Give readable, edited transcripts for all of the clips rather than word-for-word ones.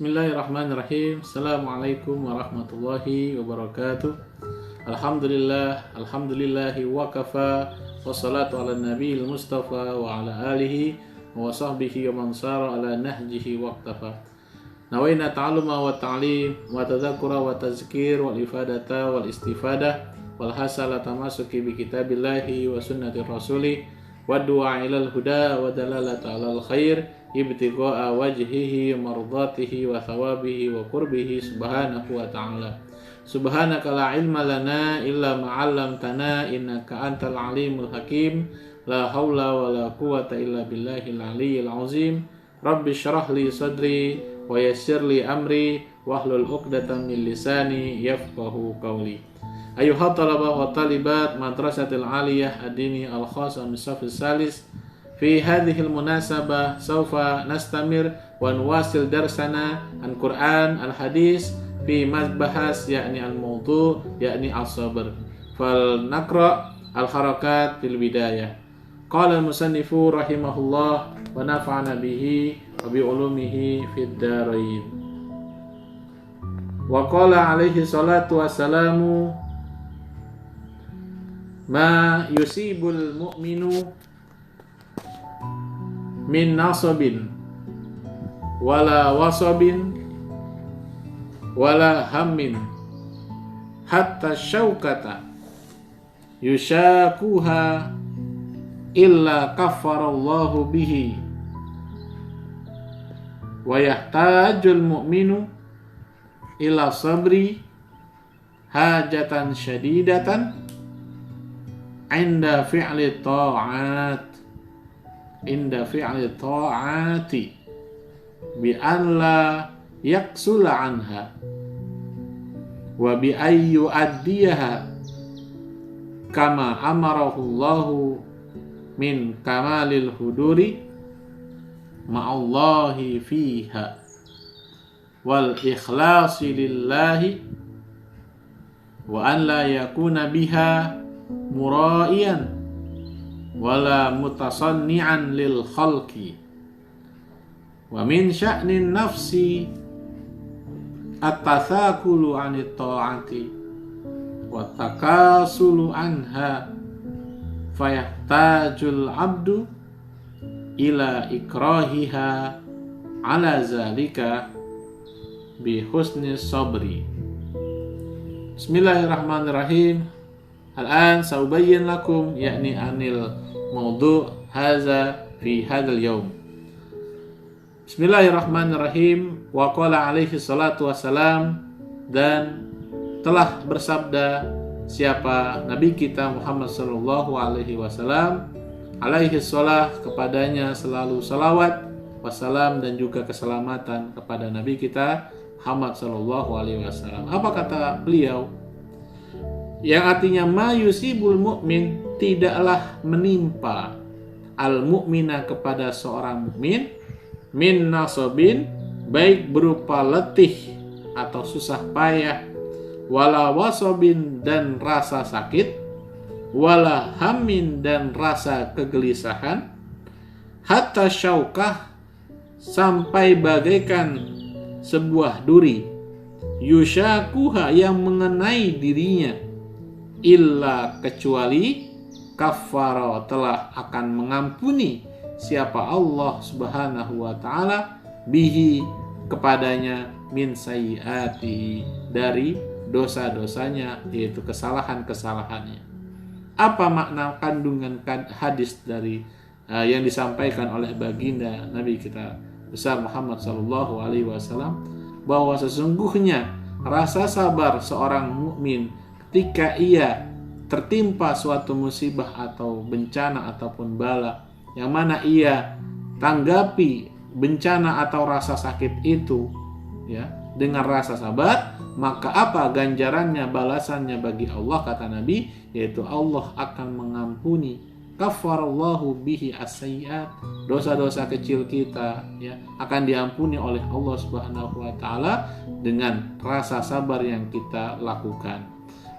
Bismillahirrahmanirrahim. Assalamualaikum warahmatullahi wabarakatuh. Alhamdulillahi wa kafa. Wassalatu ala nabiyil mustafa wa ala alihi wa sahbihi wa man sara ala nahjihi waqtafa. Nawaina ta'alluma wa ta'lim wa tadzakkura wa tazkir wal ifadata wal istifadah wal hasala tamasuki bi kitabillahi wa sunnati rasuli wa du'a ilal huda wa dalalata alal khair ibtigha'a wajhihi mardatihi wa thawabihi wa qurbihi subhanahu wa ta'ala. Subhanaka la ilma lana illa ma 'allamtana innaka antal alimul hakim. La haula wa la quwwata illa billahil aliyyil azim. Rabbi shrah li sadri wa yassir li amri wahlul 'uqdatam min lisani yafqahu qawli. Ayuhat talabah wa talibat madrasatil aliyah ad-dini al-khas min safis salis. Fi hadhil munasabah sawfa nastamir wa nuwasil darsana an Qur'an al-hadis fi mazbahas yakni al-mawdu' yakni as-sabr. Fal naqra al-harakat fil bidayah. Qala al-musannifu rahimahullah wa nafa'ana bihi wa bi ulumihi fid darain. Wa qala alaihi salatu wassalamu ma yusibul mu'minu min nasabin wala wasabin wala hammin hatta syaukata yushakuha illa kaffarallahu bihi wa yahtajul mu'minu ila sabri hajatan syadidatan inda fi'li ta'ati bi an la yaksula anha wa bi ayyu addiyaha kama amarahu Allahu min kamalil huduri ma'allahi fiha wal ikhlasi lillahi wa an la yakuna biha mura'iyan wala mutasanni'an lil khalqi wa min sya'nin nafsi at-tathakulu 'anit ta'ati wa takasulu anha fayahtajul 'abdu ila ikrahiha 'ala zalika bi husni sabri. Bismillahirrahmanirrahim. Al-an saubayyin lakum yakni anil mawdu' haza fi hadzal yaum. Bismillahirrahmanirrahim. Wa qala alaihi salatu wassalam, dan telah bersabda siapa Nabi kita Muhammad sallallahu alaihi wasallam, alaihi salah, kepadanya selalu salawat, wassalam, dan juga keselamatan kepada Nabi kita Muhammad sallallahu alaihi wasallam. Apa kata beliau? Yang artinya ma yusibul mu'min, tidaklah menimpa al mu'mina kepada seorang mukmin min nasobin, baik berupa letih atau susah payah, wala wasobin dan rasa sakit, wala hamin dan rasa kegelisahan, hatta syaukah sampai bagaikan sebuah duri, yushakuha yang mengenai dirinya, illa kecuali kaffara telah akan mengampuni siapa Allah subhanahu wa ta'ala bihi kepadanya min sayyiati dari dosa-dosanya, yaitu kesalahan-kesalahannya. Apa makna kandungan hadis dari yang disampaikan oleh baginda Nabi kita besar Muhammad sallallahu alaihi wasallam, bahwa sesungguhnya rasa sabar seorang mukmin ketika ia tertimpa suatu musibah atau bencana ataupun bala, yang mana ia tanggapi bencana atau rasa sakit itu ya dengan rasa sabar, maka apa ganjarannya, balasannya bagi Allah, kata Nabi, yaitu Allah akan mengampuni kaffarallahu bihi as-sayyi'at, dosa-dosa kecil kita ya akan diampuni oleh Allah Subhanahu wa taala dengan rasa sabar yang kita lakukan.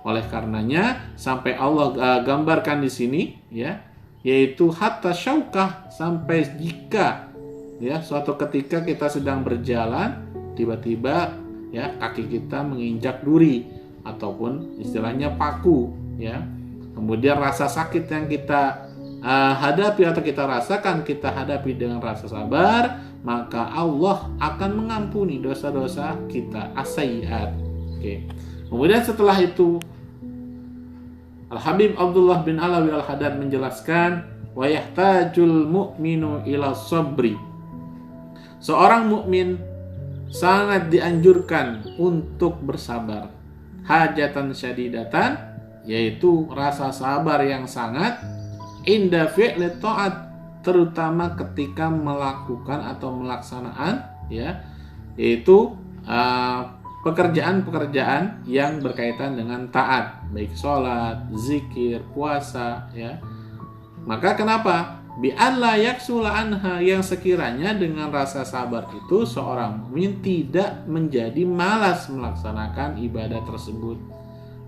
Oleh karenanya sampai Allah gambarkan di sini ya, yaitu hatta syaukah, sampai jika ya suatu ketika kita sedang berjalan tiba-tiba ya kaki kita menginjak duri ataupun istilahnya paku ya. Kemudian rasa sakit yang kita hadapi atau kita rasakan, kita hadapi dengan rasa sabar, maka Allah akan mengampuni dosa-dosa kita, as-sayyi'at. Oke. Kemudian setelah itu Al-Habib Abdullah bin Alawi Al-Haddad menjelaskan, wa yahtajul mu'minu ila sabri. Seorang mukmin sangat dianjurkan untuk bersabar. Hajatan syadidatan, yaitu rasa sabar yang sangat, inda fi'li ta'at, terutama ketika melakukan atau melaksanaan ya, yaitu pekerjaan-pekerjaan yang berkaitan dengan taat, baik sholat, zikir, puasa ya. Maka kenapa? Bi alla yaksula anha, yang sekiranya dengan rasa sabar itu seorang mukmin tidak menjadi malas melaksanakan ibadah tersebut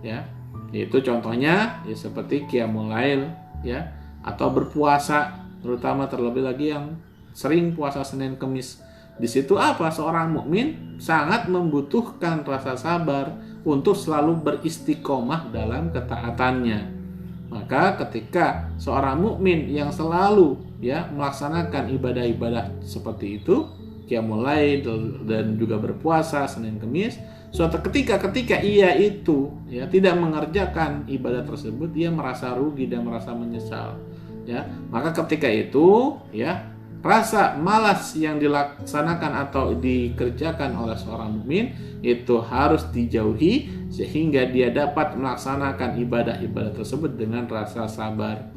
ya. Itu contohnya ya seperti qiyamul lail ya, atau berpuasa, terutama terlebih lagi yang sering puasa Senin Kemis. Di situ apa? Seorang mukmin sangat membutuhkan rasa sabar untuk selalu beristiqomah dalam ketaatannya. Maka ketika seorang mukmin yang selalu ya melaksanakan ibadah-ibadah seperti itu, qiyamul lail dan juga berpuasa Senin Kemis, suatu ketika ia itu ya tidak mengerjakan ibadah tersebut, dia merasa rugi dan merasa menyesal ya. Maka ketika itu ya rasa malas yang dilaksanakan atau dikerjakan oleh seorang mukmin itu harus dijauhi sehingga dia dapat melaksanakan ibadah-ibadah tersebut dengan rasa sabar.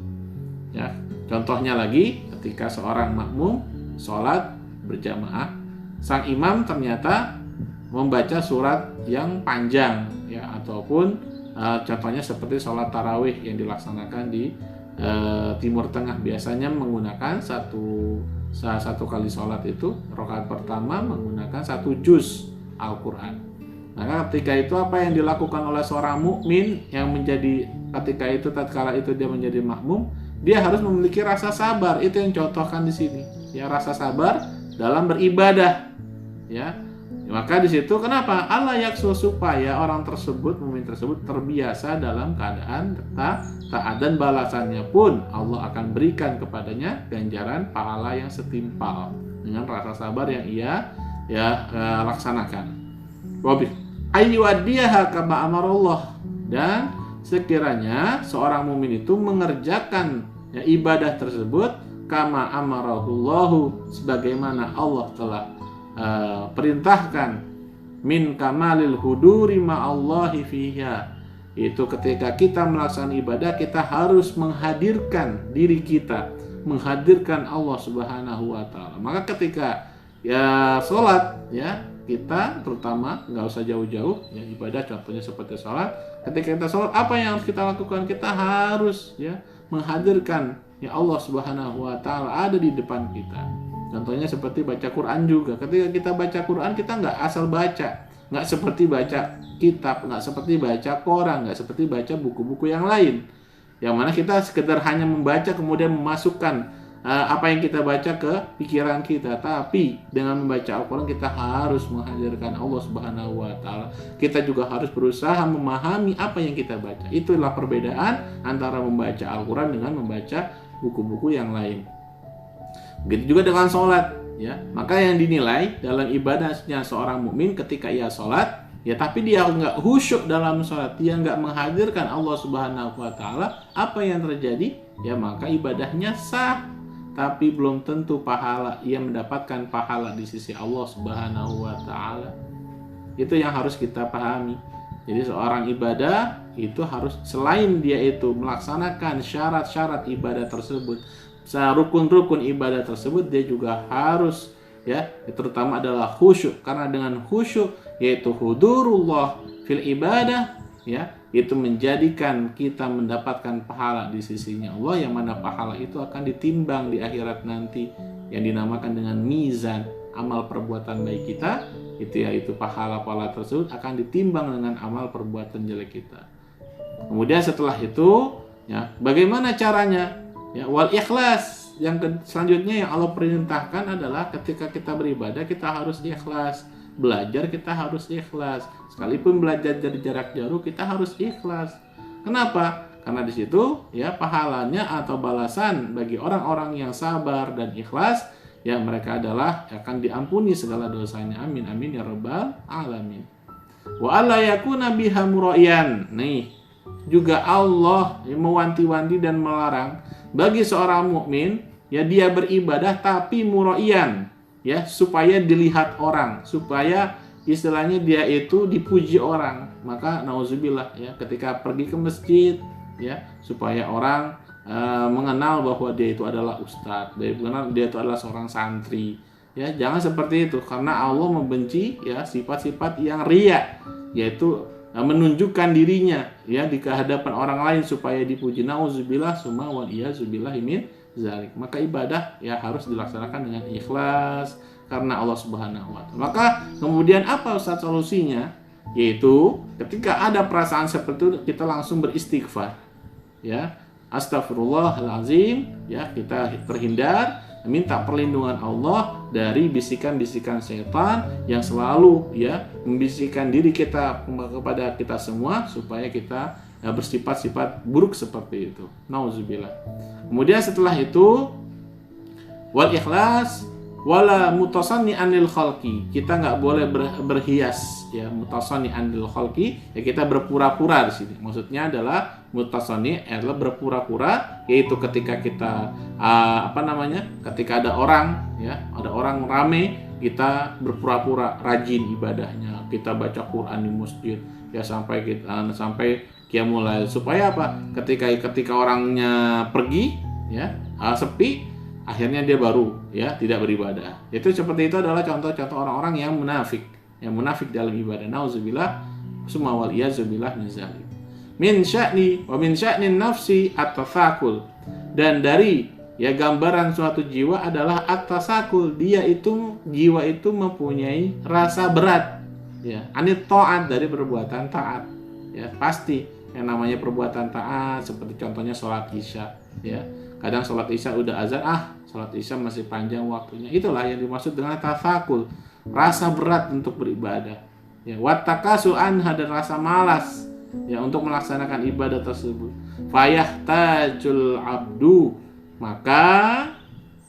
Ya, contohnya lagi ketika seorang makmum sholat berjamaah, sang imam ternyata membaca surat yang panjang ya, ataupun contohnya seperti sholat tarawih yang dilaksanakan di Timur Tengah, biasanya menggunakan salah satu kali sholat itu rakaat pertama menggunakan 1 juz Al-Quran. Maka ketika itu apa yang dilakukan oleh seorang mukmin yang menjadi tatkala itu dia menjadi makmum, dia harus memiliki rasa sabar. Itu yang contohkan di sini ya, rasa sabar dalam beribadah ya. Maka di situ kenapa Allah yaksul, supaya orang tersebut, mukmin tersebut terbiasa dalam keadaan taat, dan balasannya pun Allah akan berikan kepadanya ganjaran pahala yang setimpal dengan rasa sabar yang ia laksanakan. Wabi ayyuaddiyaha kama amarallah, dan sekiranya seorang mukmin itu mengerjakan ya, ibadah tersebut kama amarahullahu, sebagaimana Allah telah perintahkan, min kamalil huduri ma'allahi fiha, itu ketika kita melaksanakan ibadah kita harus menghadirkan diri kita, menghadirkan Allah Subhanahu wa taala. Maka ketika ya sholat ya, kita terutama nggak usah jauh-jauh ya, ibadah contohnya seperti sholat, ketika kita sholat apa yang harus kita lakukan? Kita harus ya menghadirkan ya Allah Subhanahu wa taala ada di depan kita. Contohnya seperti baca Quran juga. Ketika kita baca Quran, kita nggak asal baca, nggak seperti baca kitab, nggak seperti baca koran, nggak seperti baca buku-buku yang lain, yang mana kita sekedar hanya membaca kemudian memasukkan apa yang kita baca ke pikiran kita. Tapi dengan membaca Al-Quran kita harus menghadirkan Allah Subhanahu wa taala. Kita juga harus berusaha memahami apa yang kita baca. Itulah perbedaan antara membaca Al-Quran dengan membaca buku-buku yang lain. Begitu juga dengan sholat ya. Maka yang dinilai dalam ibadahnya seorang mukmin ketika ia sholat ya, tapi dia nggak khusyuk dalam sholat, dia nggak menghadirkan Allah Subhanahu wa taala, apa yang terjadi? Ya maka ibadahnya sah, tapi belum tentu pahala ia mendapatkan pahala di sisi Allah Subhanahu wa taala. Itu yang harus kita pahami. Jadi seorang ibadah itu harus, selain dia itu melaksanakan syarat-syarat ibadah tersebut, rukun-rukun ibadah tersebut, dia juga harus ya, terutama adalah khusyuk. Karena dengan khusyuk yaitu hudurullah fil ibadah ya, itu menjadikan kita mendapatkan pahala di sisinya Allah, yang mana pahala itu akan ditimbang di akhirat nanti, yang dinamakan dengan mizan. Amal perbuatan baik kita itu, yaitu pahala-pahala tersebut akan ditimbang dengan amal perbuatan jelek kita. Kemudian setelah itu ya, bagaimana caranya? Ya, wal ikhlas. Yang selanjutnya yang Allah perintahkan adalah ketika kita beribadah kita harus ikhlas. belajar kita harus ikhlas. Sekalipun belajar dari jarak jauh kita harus ikhlas. Kenapa? Karena di situ ya pahalanya atau balasan bagi orang-orang yang sabar dan ikhlas, ya mereka adalah akan diampuni segala dosanya. Amin amin ya rabbal alamin. Wa alla yakuna biha muraiyan. Nih, juga Allah mewanti-wanti dan melarang bagi seorang mukmin ya dia beribadah tapi muraiyan, ya supaya dilihat orang, supaya istilahnya dia itu dipuji orang. Maka nauzubillah ya ketika pergi ke masjid ya supaya orang mengenal bahwa dia itu adalah ustadz, dia itu adalah seorang santri. Ya, jangan seperti itu karena Allah membenci ya sifat-sifat yang riya, yaitu menunjukkan dirinya ya di hadapan orang lain supaya dipuji. Nauzubillah summa wal iyazubillah min zalik. Maka ibadah ya harus dilaksanakan dengan ikhlas karena Allah Subhanahu wa taala. Maka kemudian apa Ustaz solusinya? Yaitu ketika ada perasaan seperti itu kita langsung beristighfar. Ya, astagfirullahalazim, ya kita terhindar, minta perlindungan Allah dari bisikan-bisikan setan yang selalu ya membisikkan diri kita kepada kita semua supaya kita bersifat-sifat buruk seperti itu. Nauzubillah. Kemudian setelah itu wal ikhlas wala mutasanni anil khalqi. Kita nggak boleh berhias ya, mutasanni anil khalqi ya kita berpura-pura di sini. Maksudnya adalah mutasanni adalah berpura-pura, yaitu ketika kita ketika ada orang ya, ada orang rame, kita berpura-pura rajin ibadahnya. Kita baca Quran di masjid ya sampai qiyamul lail, supaya apa? Ketika orangnya pergi ya, sepi, akhirnya dia baru ya tidak beribadah. Itu seperti itu adalah contoh-contoh orang-orang yang munafik dalam ibadah. Nauzubillah summa wal iyazubillah min zalik. Min sya'nin nafsi at-tafakul. Dan dari ya gambaran suatu jiwa adalah at-tasakul, jiwa itu mempunyai rasa berat ya, anit ta'at, dari perbuatan taat. Ya, pasti yang namanya perbuatan taat seperti contohnya sholat isya ya. Kadang sholat isya udah azan, sholat isya masih panjang waktunya. Itulah yang dimaksud dengan tafakul, rasa berat untuk beribadah. Ya, wattakasu anha, dan rasa malas ya untuk melaksanakan ibadah tersebut. Fayahtajul abdu, maka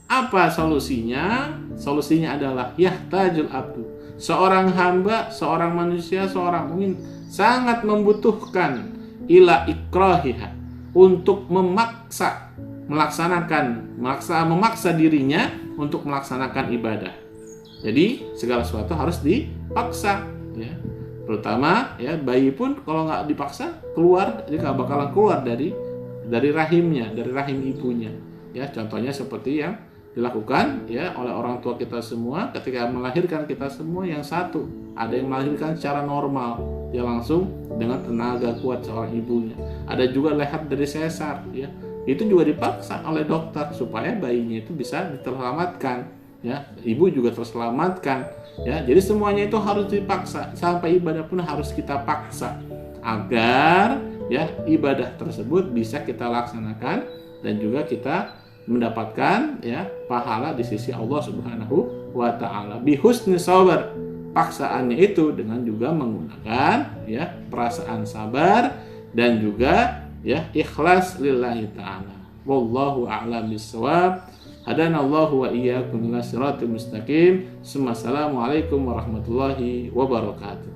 apa solusinya? Solusinya adalah yahtajul abdu. Seorang hamba, seorang manusia, seorang mukmin sangat membutuhkan ila ikrahiha, untuk memaksa dirinya untuk melaksanakan ibadah. Jadi segala sesuatu harus dipaksa ya. Terutama ya bayi pun kalau nggak dipaksa keluar, dia nggak bakalan keluar dari rahimnya, dari rahim ibunya. Ya, contohnya seperti yang dilakukan ya oleh orang tua kita semua ketika melahirkan kita semua. Yang satu ada yang melahirkan secara normal, dia langsung dengan tenaga kuat seorang ibunya. Ada juga lehat dari sesar ya, itu juga dipaksa oleh dokter supaya bayinya itu bisa diselamatkan ya, ibu juga terselamatkan ya. Jadi semuanya itu harus dipaksa, sampai ibadah pun harus kita paksa agar ya ibadah tersebut bisa kita laksanakan dan juga kita mendapatkan ya pahala di sisi Allah Subhanahu wa taala. Bi husni sabar, paksaannya itu dengan juga menggunakan ya perasaan sabar dan juga ya ikhlas lillahi taala. Wallahu a'lam bissawab. Hadanallahu wa iyyakum ila siratal mustaqim. Assalamualaikum warahmatullahi wabarakatuh.